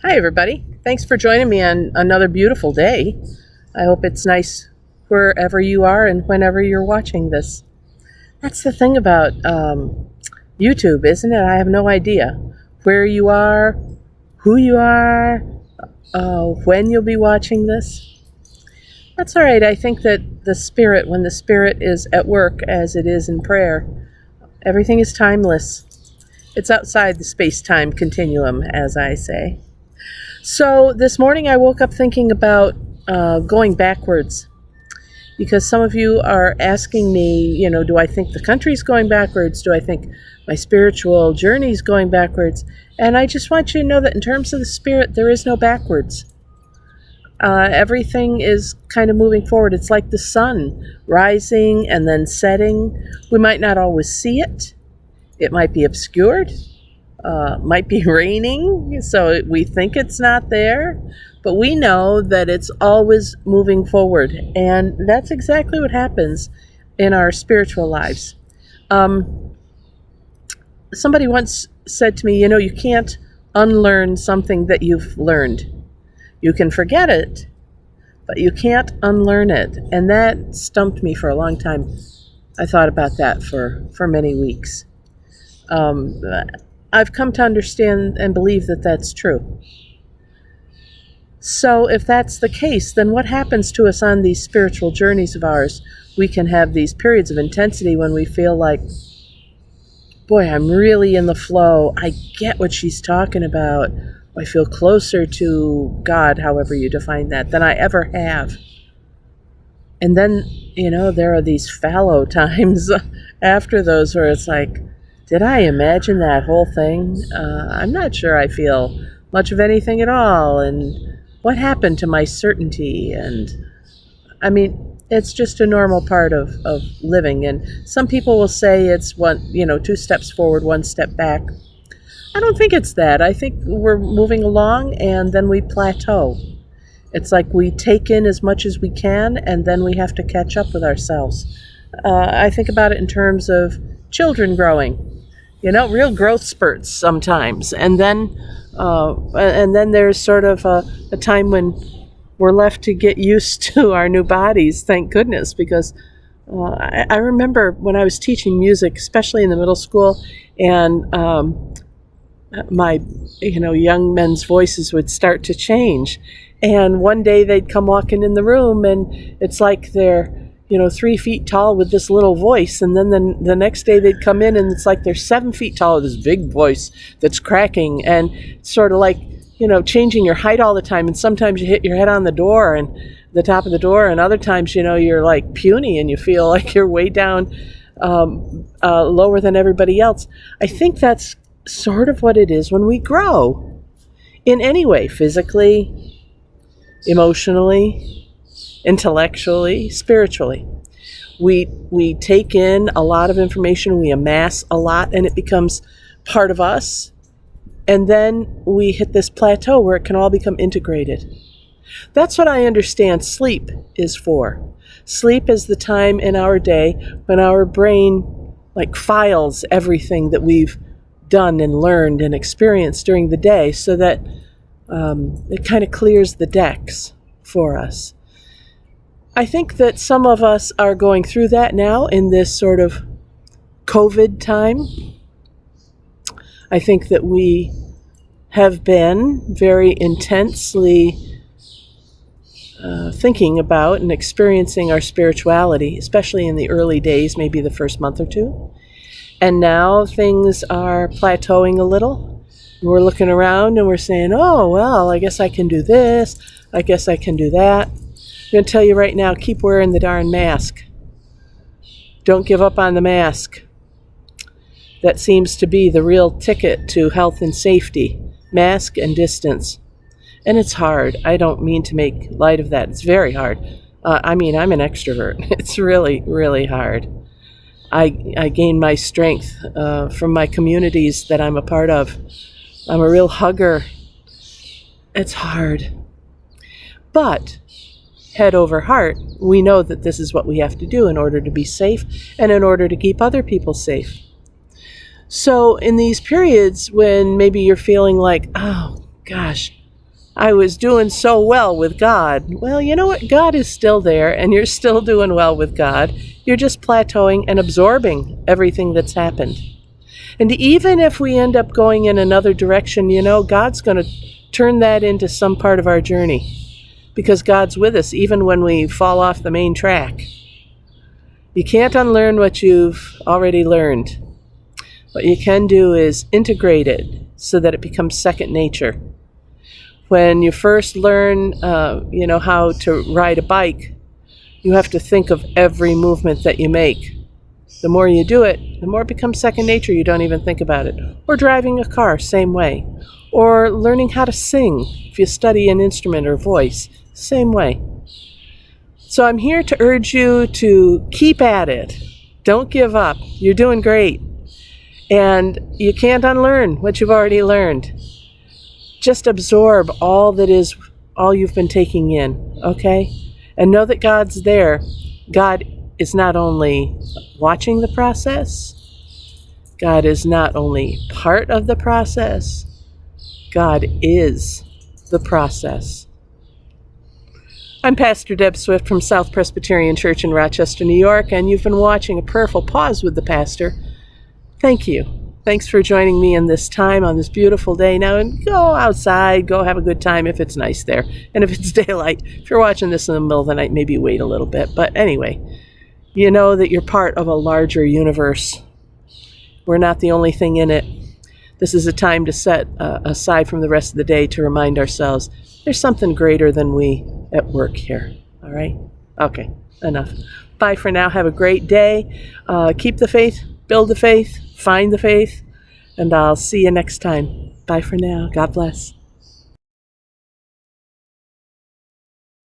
Hi, everybody. Thanks for joining me on another beautiful day. I hope it's nice wherever you are and whenever you're watching this. That's the thing about YouTube, isn't it? I have no idea where you are, who you are, when you'll be watching this. That's all right. I think that when the Spirit is at work, as it is in prayer, everything is timeless. It's outside the space time continuum, as I say. So this morning I woke up thinking about going backwards because some of you are asking me, do I think the country's going backwards? Do I think my spiritual journey's going backwards? And I just want you to know that in terms of the Spirit, there is no backwards. Everything is kind of moving forward. It's like the sun rising and then setting. We might not always see it. It might be obscured. Might be raining, so we think it's not there, but we know that it's always moving forward, and that's exactly what happens in our spiritual lives. Somebody once said to me, you can't unlearn something that you've learned. You can forget it, but you can't unlearn it, and that stumped me for a long time. I thought about that for many weeks. I've come to understand and believe that that's true. So if that's the case, then what happens to us on these spiritual journeys of ours? We can have these periods of intensity when we feel like, boy, I'm really in the flow. I get what she's talking about. I feel closer to God, however you define that, than I ever have. And then, there are these fallow times after those where it's like, did I imagine that whole thing? I'm not sure I feel much of anything at all. And what happened to my certainty? And I mean, it's just a normal part of living. And some people will say it's two steps forward, one step back. I don't think it's that. I think we're moving along and then we plateau. It's like we take in as much as we can and then we have to catch up with ourselves. I think about it in terms of children growing. Real growth spurts sometimes, and then there's sort of a time when we're left to get used to our new bodies. Thank goodness, because I remember when I was teaching music, especially in the middle school, and my young men's voices would start to change, and one day they'd come walking in the room, and it's like they're 3 feet tall with this little voice. And then the next day they'd come in and it's like they're 7 feet tall with this big voice that's cracking and sort of like, changing your height all the time. And sometimes you hit your head on the door and the top of the door. And other times, you're like puny and you feel like you're way down lower than everybody else. I think that's sort of what it is when we grow in any way, physically, emotionally, intellectually, spiritually. We take in a lot of information, we amass a lot, and it becomes part of us. And then we hit this plateau where it can all become integrated. That's what I understand sleep is for. Sleep is the time in our day when our brain files everything that we've done and learned and experienced during the day so that it kind of clears the decks for us. I think that some of us are going through that now in this sort of COVID time. I think that we have been very intensely thinking about and experiencing our spirituality, especially in the early days, maybe the first month or two. And now things are plateauing a little. We're looking around and we're saying, oh, well, I guess I can do this. I guess I can do that. I'm going to tell you right now, keep wearing the darn mask. Don't give up on the mask. That seems to be the real ticket to health and safety. Mask and distance. And it's hard. I don't mean to make light of that. It's very hard. I'm an extrovert. It's really, really hard. I gain my strength from my communities that I'm a part of. I'm a real hugger. It's hard. But head over heart, we know that this is what we have to do in order to be safe and in order to keep other people safe. So in these periods when maybe you're feeling like, oh gosh, I was doing so well with God. Well, you know what? God is still there, and you're still doing well with God. You're just plateauing and absorbing everything that's happened. And even if we end up going in another direction, God's going to turn that into some part of our journey, because God's with us even when we fall off the main track. You can't unlearn what you've already learned. What you can do is integrate it so that it becomes second nature. When you first learn, how to ride a bike, you have to think of every movement that you make. The more you do it, the more it becomes second nature. You don't even think about it. Or driving a car, same way. Or learning how to sing, if you study an instrument or voice, same way. So I'm here to urge you to keep at it. Don't give up. You're doing great. And you can't unlearn what you've already learned. Just absorb all you've been taking in, okay? And know that God's there. God is not only watching the process, God is not only part of the process, God is the process. I'm Pastor Deb Swift from South Presbyterian Church in Rochester, New York, and you've been watching A Prayerful Pause with the Pastor. Thank you. Thanks for joining me in this time on this beautiful day now, and go outside, go have a good time if it's nice there. And if it's daylight, if you're watching this in the middle of the night, maybe wait a little bit. But anyway, you know that you're part of a larger universe. We're not the only thing in it. This is a time to set aside from the rest of the day to remind ourselves there's something greater than we at work here. All right? Okay, enough. Bye for now. Have a great day. Keep the faith, build the faith, find the faith, and I'll see you next time. Bye for now. God bless.